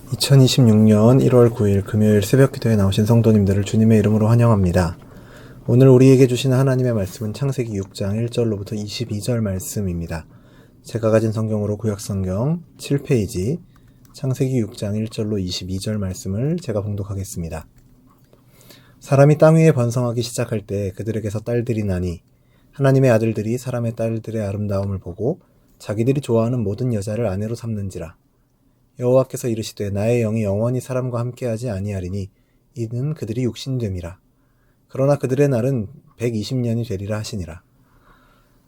2026년 1월 9일 금요일 새벽 기도에 나오신 성도님들을 주님의 이름으로 환영합니다. 오늘 우리에게 주시는 하나님의 말씀은 창세기 6장 1절로부터 22절 말씀입니다. 제가 가진 성경으로 구약성경 7페이지 창세기 6장 1절로 22절 말씀을 제가 봉독하겠습니다. 사람이 땅 위에 번성하기 시작할 때 그들에게서 딸들이 나니 하나님의 아들들이 사람의 딸들의 아름다움을 보고 자기들이 좋아하는 모든 여자를 아내로 삼는지라. 여호와께서 이르시되 나의 영이 영원히 사람과 함께하지 아니하리니 이는 그들이 육신됨이라. 그러나 그들의 날은 120년이 되리라 하시니라.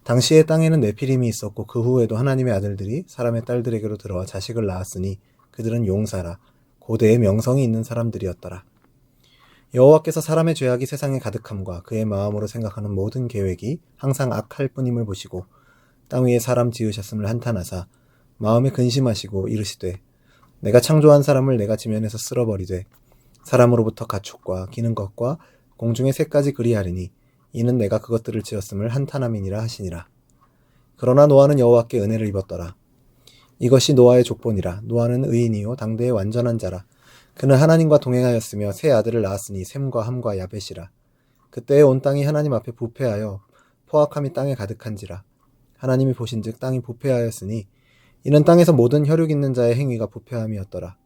당시에 땅에는 네피림이 있었고 그 후에도 하나님의 아들들이 사람의 딸들에게로 들어와 자식을 낳았으니 그들은 용사라 고대의 명성이 있는 사람들이었더라. 여호와께서 사람의 죄악이 세상에 가득함과 그의 마음으로 생각하는 모든 계획이 항상 악할 뿐임을 보시고 땅 위에 사람 지으셨음을 한탄하사 마음에 근심하시고 이르시되 내가 창조한 사람을 내가 지면에서 쓸어버리되 사람으로부터 가축과 기는 것과 공중의 새까지 그리하리니 이는 내가 그것들을 지었음을 한탄함이니라 하시니라. 그러나 노아는 여호와께 은혜를 입었더라. 이것이 노아의 족본이라. 노아는 의인이요 당대의 완전한 자라. 그는 하나님과 동행하였으며 세 아들을 낳았으니 셈과 함과 야벳이라. 그때에 온 땅이 하나님 앞에 부패하여 포악함이 땅에 가득한지라. 하나님이 보신즉 땅이 부패하였으니 이는 땅에서 모든 혈육 있는 자의 행위가 부패함이었더라.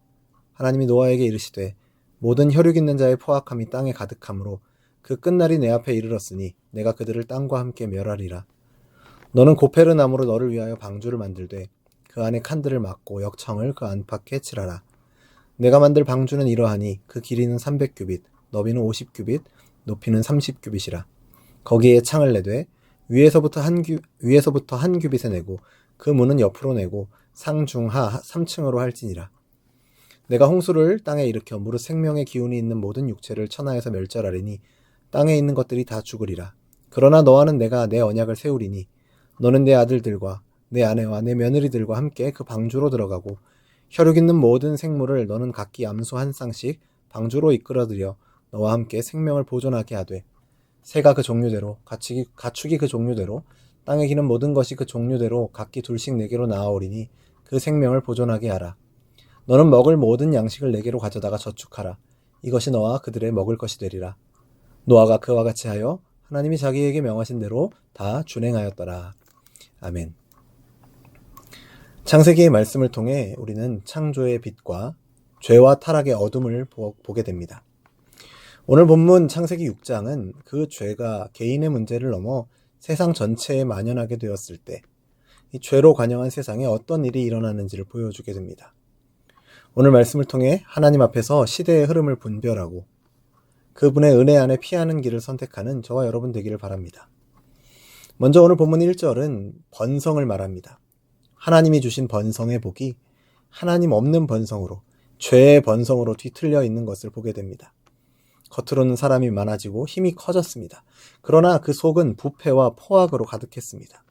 하나님이 노아에게 이르시되 모든 혈육 있는 자의 포악함이 땅에 가득함으로 그 끝날이 내 앞에 이르렀으니 내가 그들을 땅과 함께 멸하리라. 너는 고페르 나무로 너를 위하여 방주를 만들되 그 안에 칸들을 막고 역청을 그 안팎에 칠하라. 내가 만들 방주는 이러하니 그 길이는 300규빗, 너비는 50규빗, 높이는 30규빗이라. 거기에 창을 내되 위에서부터 한 규빗에 내고 그 문은 옆으로 내고 상중하 3층으로 할지니라. 내가 홍수를 땅에 일으켜 무릇 생명의 기운이 있는 모든 육체를 천하에서 멸절하리니 땅에 있는 것들이 다 죽으리라. 그러나 너와는 내가 내 언약을 세우리니 너는 내 아들들과 내 아내와 내 며느리들과 함께 그 방주로 들어가고 혈육 있는 모든 생물을 너는 각기 암소 한 쌍씩 방주로 이끌어들여 너와 함께 생명을 보존하게 하되 새가 그 종류대로 가축이 그 종류대로 땅에 기는 모든 것이 그 종류대로 각기 둘씩 내게로 나아오리니 그 생명을 보존하게 하라. 너는 먹을 모든 양식을 내게로 가져다가 저축하라. 이것이 너와 그들의 먹을 것이 되리라. 노아가 그와 같이 하여 하나님이 자기에게 명하신 대로 다 준행하였더라. 아멘. 창세기의 말씀을 통해 우리는 창조의 빛과 죄와 타락의 어둠을 보게 됩니다. 오늘 본문 창세기 6장은 그 죄가 개인의 문제를 넘어 세상 전체에 만연하게 되었을 때 이 죄로 관영한 세상에 어떤 일이 일어나는지를 보여주게 됩니다. 오늘 말씀을 통해 하나님 앞에서 시대의 흐름을 분별하고 그분의 은혜 안에 피하는 길을 선택하는 저와 여러분 되기를 바랍니다. 먼저 오늘 본문 1절은 번성을 말합니다. 하나님이 주신 번성의 복이 하나님 없는 번성으로 죄의 번성으로 뒤틀려 있는 것을 보게 됩니다. 겉으로는 사람이 많아지고 힘이 커졌습니다. 그러나 그 속은 부패와 포악으로 가득했습니다.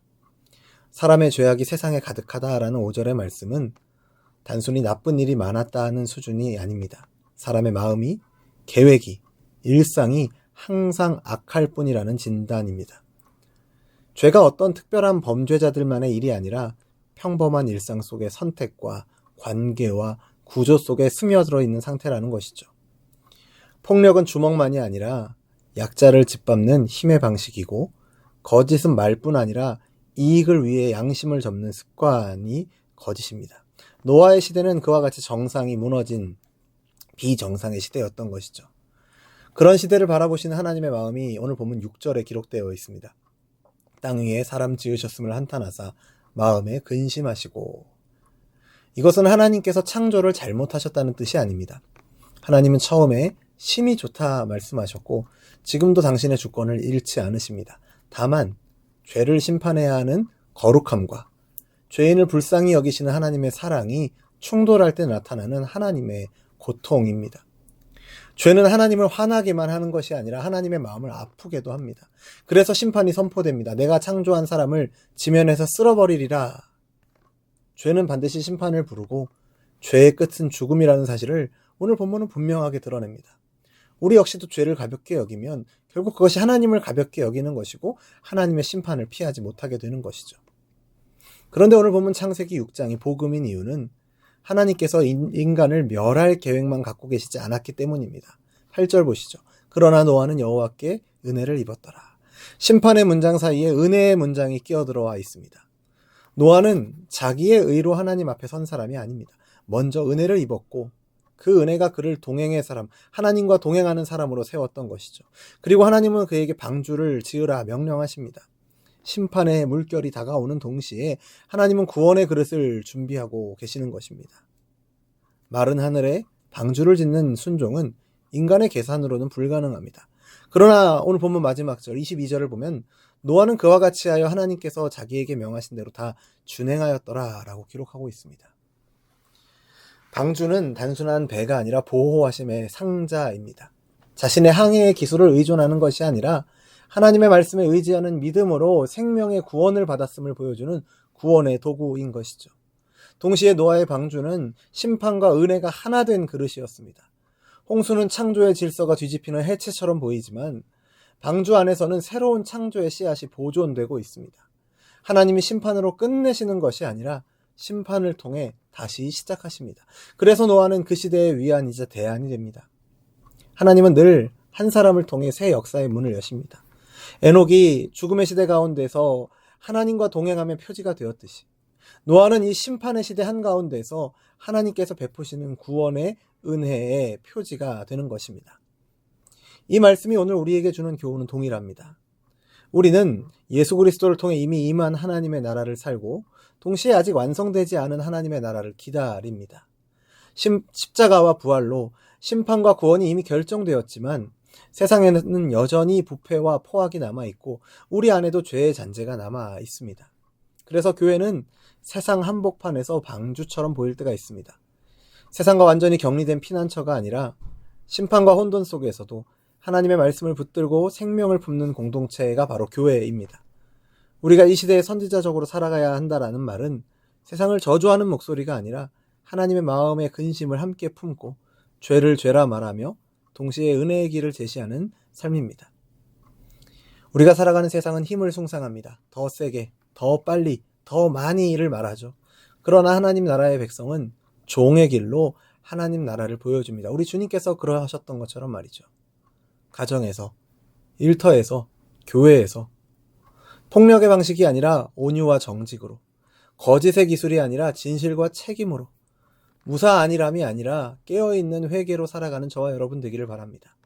사람의 죄악이 세상에 가득하다라는 5절의 말씀은 단순히 나쁜 일이 많았다는 수준이 아닙니다. 사람의 마음이, 계획이, 일상이 항상 악할 뿐이라는 진단입니다. 죄가 어떤 특별한 범죄자들만의 일이 아니라 평범한 일상 속의 선택과 관계와 구조 속에 스며들어 있는 상태라는 것이죠. 폭력은 주먹만이 아니라 약자를 짓밟는 힘의 방식이고 거짓은 말뿐 아니라 이익을 위해 양심을 접는 습관이 거짓입니다. 노아의 시대는 그와 같이 정상이 무너진 비정상의 시대였던 것이죠. 그런 시대를 바라보시는 하나님의 마음이 오늘 보면 6절에 기록되어 있습니다. 땅 위에 사람 지으셨음을 한탄하사 마음에 근심하시고. 이것은 하나님께서 창조를 잘못하셨다는 뜻이 아닙니다. 하나님은 처음에 심히 좋다 말씀하셨고 지금도 당신의 주권을 잃지 않으십니다. 다만 죄를 심판해야 하는 거룩함과 죄인을 불쌍히 여기시는 하나님의 사랑이 충돌할 때 나타나는 하나님의 고통입니다. 죄는 하나님을 화나게만 하는 것이 아니라 하나님의 마음을 아프게도 합니다. 그래서 심판이 선포됩니다. 내가 창조한 사람을 지면에서 쓸어버리리라. 죄는 반드시 심판을 부르고 죄의 끝은 죽음이라는 사실을 오늘 본문은 분명하게 드러냅니다. 우리 역시도 죄를 가볍게 여기면 결국 그것이 하나님을 가볍게 여기는 것이고 하나님의 심판을 피하지 못하게 되는 것이죠. 그런데 오늘 보면 창세기 6장이 복음인 이유는 하나님께서 인간을 멸할 계획만 갖고 계시지 않았기 때문입니다. 8절 보시죠. 그러나 노아는 여호와께 은혜를 입었더라. 심판의 문장 사이에 은혜의 문장이 끼어들어와 있습니다. 노아는 자기의 의로 하나님 앞에 선 사람이 아닙니다. 먼저 은혜를 입었고 그 은혜가 그를 동행의 사람, 하나님과 동행하는 사람으로 세웠던 것이죠. 그리고 하나님은 그에게 방주를 지으라 명령하십니다. 심판의 물결이 다가오는 동시에 하나님은 구원의 그릇을 준비하고 계시는 것입니다. 마른 하늘에 방주를 짓는 순종은 인간의 계산으로는 불가능합니다. 그러나 오늘 본문 마지막 절 22절을 보면 노아는 그와 같이 하여 하나님께서 자기에게 명하신 대로 다 준행하였더라 라고 기록하고 있습니다. 방주는 단순한 배가 아니라 보호하심의 상자입니다. 자신의 항해의 기술을 의존하는 것이 아니라 하나님의 말씀에 의지하는 믿음으로 생명의 구원을 받았음을 보여주는 구원의 도구인 것이죠. 동시에 노아의 방주는 심판과 은혜가 하나 된 그릇이었습니다. 홍수는 창조의 질서가 뒤집히는 해체처럼 보이지만 방주 안에서는 새로운 창조의 씨앗이 보존되고 있습니다. 하나님이 심판으로 끝내시는 것이 아니라 심판을 통해 다시 시작하십니다. 그래서 노아는 그 시대의 위안이자 대안이 됩니다. 하나님은 늘 한 사람을 통해 새 역사의 문을 여십니다. 에녹이 죽음의 시대 가운데서 하나님과 동행하며 표지가 되었듯이 노아는 이 심판의 시대 한가운데서 하나님께서 베푸시는 구원의 은혜의 표지가 되는 것입니다. 이 말씀이 오늘 우리에게 주는 교훈은 동일합니다. 우리는 예수 그리스도를 통해 이미 임한 하나님의 나라를 살고 동시에 아직 완성되지 않은 하나님의 나라를 기다립니다. 십자가와 부활로 심판과 구원이 이미 결정되었지만 세상에는 여전히 부패와 포악이 남아있고 우리 안에도 죄의 잔재가 남아있습니다. 그래서 교회는 세상 한복판에서 방주처럼 보일 때가 있습니다. 세상과 완전히 격리된 피난처가 아니라 심판과 혼돈 속에서도 하나님의 말씀을 붙들고 생명을 품는 공동체가 바로 교회입니다. 우리가 이 시대에 선지자적으로 살아가야 한다라는 말은 세상을 저주하는 목소리가 아니라 하나님의 마음의 근심을 함께 품고 죄를 죄라 말하며 동시에 은혜의 길을 제시하는 삶입니다. 우리가 살아가는 세상은 힘을 숭상합니다. 더 세게, 더 빨리, 더 많이를 말하죠. 그러나 하나님 나라의 백성은 종의 길로 하나님 나라를 보여줍니다. 우리 주님께서 그러하셨던 것처럼 말이죠. 가정에서, 일터에서, 교회에서 폭력의 방식이 아니라 온유와 정직으로, 거짓의 기술이 아니라 진실과 책임으로, 무사 안일함이 아니라 깨어있는 회개로 살아가는 저와 여러분 되기를 바랍니다.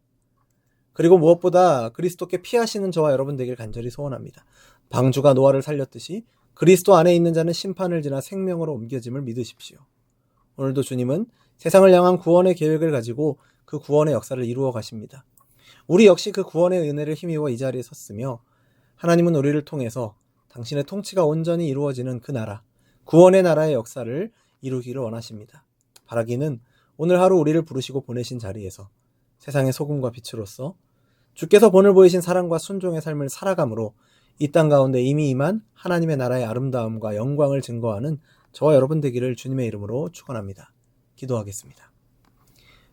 그리고 무엇보다 그리스도께 피하시는 저와 여러분 되길 간절히 소원합니다. 방주가 노아를 살렸듯이 그리스도 안에 있는 자는 심판을 지나 생명으로 옮겨짐을 믿으십시오. 오늘도 주님은 세상을 향한 구원의 계획을 가지고 그 구원의 역사를 이루어 가십니다. 우리 역시 그 구원의 은혜를 힘입어 이 자리에 섰으며 하나님은 우리를 통해서 당신의 통치가 온전히 이루어지는 그 나라, 구원의 나라의 역사를 이루기를 원하십니다. 바라기는 오늘 하루 우리를 부르시고 보내신 자리에서 세상의 소금과 빛으로서 주께서 본을 보이신 사랑과 순종의 삶을 살아감으로 이 땅 가운데 이미 임한 하나님의 나라의 아름다움과 영광을 증거하는 저와 여러분 되기를 주님의 이름으로 축원합니다. 기도하겠습니다.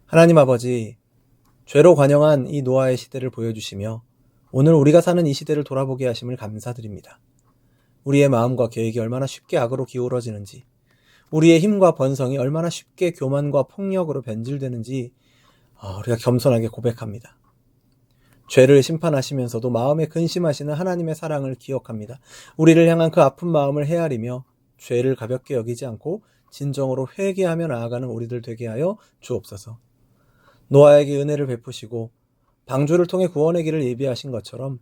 하나님 아버지, 죄로 관영한 이 노아의 시대를 보여주시며 오늘 우리가 사는 이 시대를 돌아보게 하심을 감사드립니다. 우리의 마음과 계획이 얼마나 쉽게 악으로 기울어지는지, 우리의 힘과 번성이 얼마나 쉽게 교만과 폭력으로 변질되는지 우리가 겸손하게 고백합니다. 죄를 심판하시면서도 마음에 근심하시는 하나님의 사랑을 기억합니다. 우리를 향한 그 아픈 마음을 헤아리며 죄를 가볍게 여기지 않고 진정으로 회개하며 나아가는 우리들 되게 하여 주옵소서. 노아에게 은혜를 베푸시고 방주를 통해 구원의 길을 예비하신 것처럼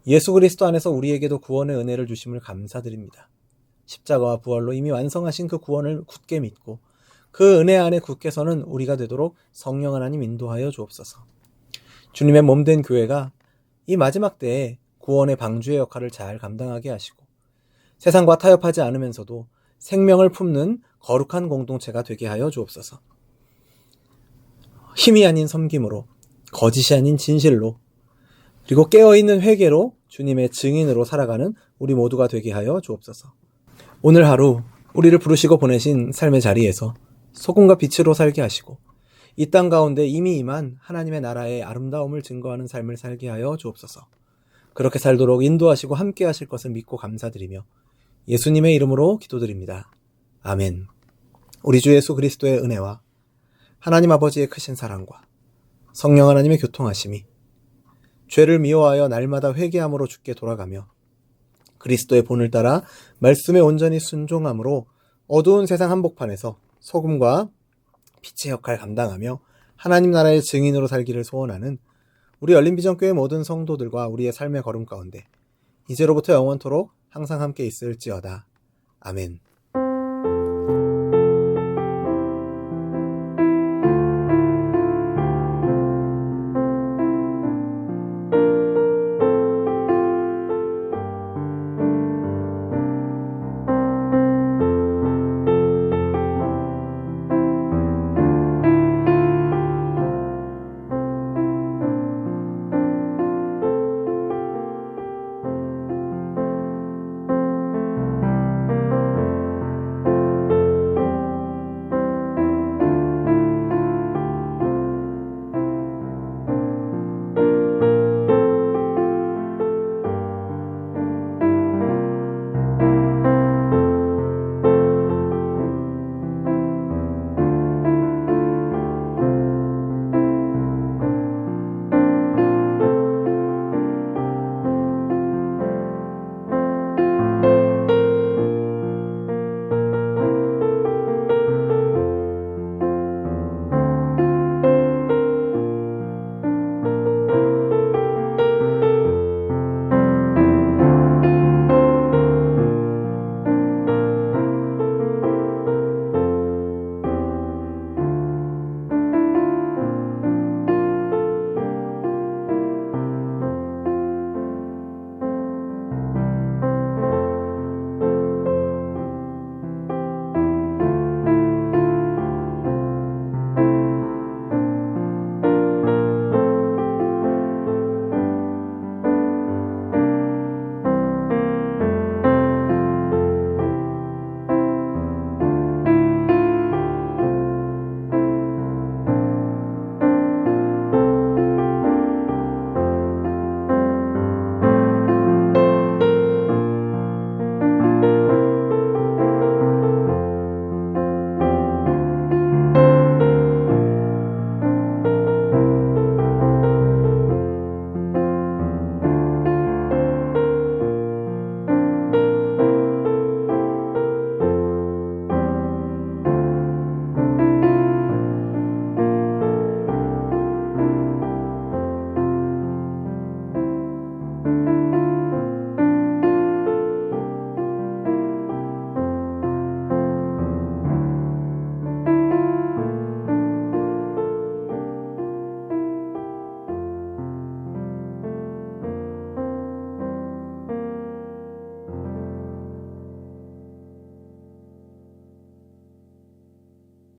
예수 그리스도 안에서 우리에게도 구원의 은혜를 주심을 감사드립니다. 십자가와 부활로 이미 완성하신 그 구원을 굳게 믿고 그 은혜 안에 굳게 서는 우리가 되도록 성령 하나님 인도하여 주옵소서. 주님의 몸된 교회가 이 마지막 때에 구원의 방주의 역할을 잘 감당하게 하시고 세상과 타협하지 않으면서도 생명을 품는 거룩한 공동체가 되게 하여 주옵소서. 힘이 아닌 섬김으로, 거짓이 아닌 진실로, 그리고 깨어있는 회개로 주님의 증인으로 살아가는 우리 모두가 되게 하여 주옵소서. 오늘 하루 우리를 부르시고 보내신 삶의 자리에서 소금과 빛으로 살게 하시고 이 땅 가운데 이미 임한 하나님의 나라의 아름다움을 증거하는 삶을 살게 하여 주옵소서. 그렇게 살도록 인도하시고 함께 하실 것을 믿고 감사드리며 예수님의 이름으로 기도드립니다. 아멘. 우리 주 예수 그리스도의 은혜와 하나님 아버지의 크신 사랑과 성령 하나님의 교통하심이 죄를 미워하여 날마다 회개함으로 주께 돌아가며 그리스도의 본을 따라 말씀에 온전히 순종함으로 어두운 세상 한복판에서 소금과 빛의 역할 감당하며 하나님 나라의 증인으로 살기를 소원하는 우리 열린비전교회 모든 성도들과 우리의 삶의 걸음 가운데 이제로부터 영원토록 항상 함께 있을지어다. 아멘.